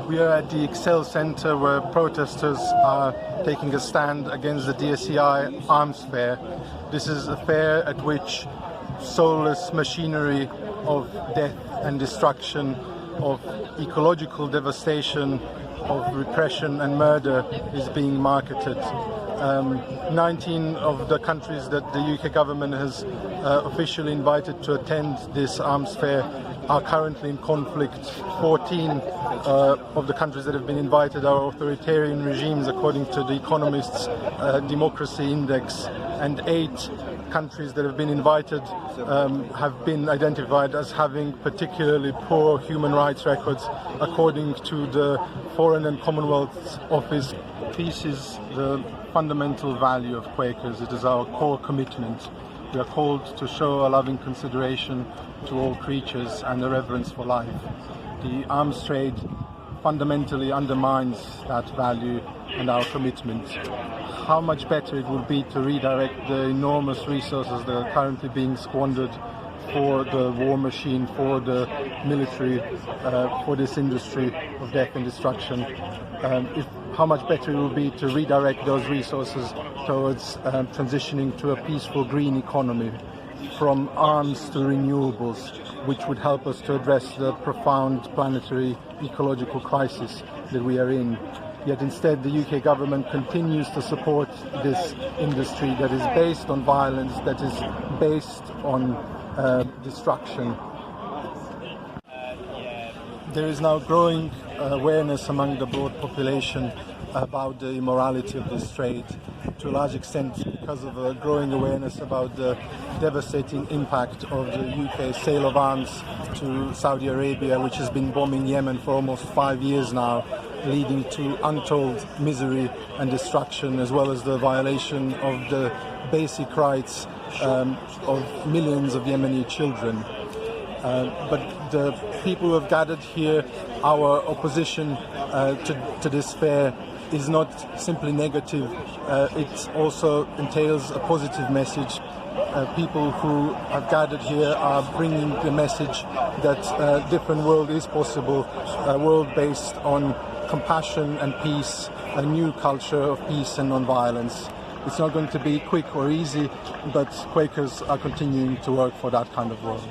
We are at the Excel Center where protesters are taking a stand against the DSEI arms fair. This is a fair at which soulless machinery of death and destruction, of ecological devastation, of repression and murder is being marketed. 19 of the countries that the UK government has officially invited to attend this arms fair are currently in conflict. 14 of the countries that have been invited are authoritarian regimes according to the Economist's Democracy Index, and 8 countries that have been invited have been identified as having particularly poor human rights records according to the Foreign and Commonwealth Office. Peace is the fundamental value of Quakers. It is our core commitment. We are called to show a loving consideration to all creatures and a reverence for life. The arms trade fundamentally undermines that value and our commitment. How much better it would be to redirect the enormous resources that are currently being squandered for the war machine, for the military, for this industry of death and destruction. How much better it would be to redirect those resources towards transitioning to a peaceful green economy, from arms to renewables, which would help us to address the profound planetary ecological crisis that we are in. Yet instead the UK government continues to support this industry that is based on violence, that is based on destruction. There is now growing awareness among the broad population about the immorality of this trade, to a large extent because of a growing awareness about the devastating impact of the UK sale of arms to Saudi Arabia, which has been bombing Yemen for almost 5 years now, leading to untold misery and destruction, as well as the violation of the basic rights of millions of Yemeni children. But the people who have gathered here, our opposition to this fair, is not simply negative. It also entails a positive message. People who have gathered here are bringing the message that a different world is possible, a world based on compassion and peace, a new culture of peace and non-violence. It's not going to be quick or easy, but Quakers are continuing to work for that kind of world.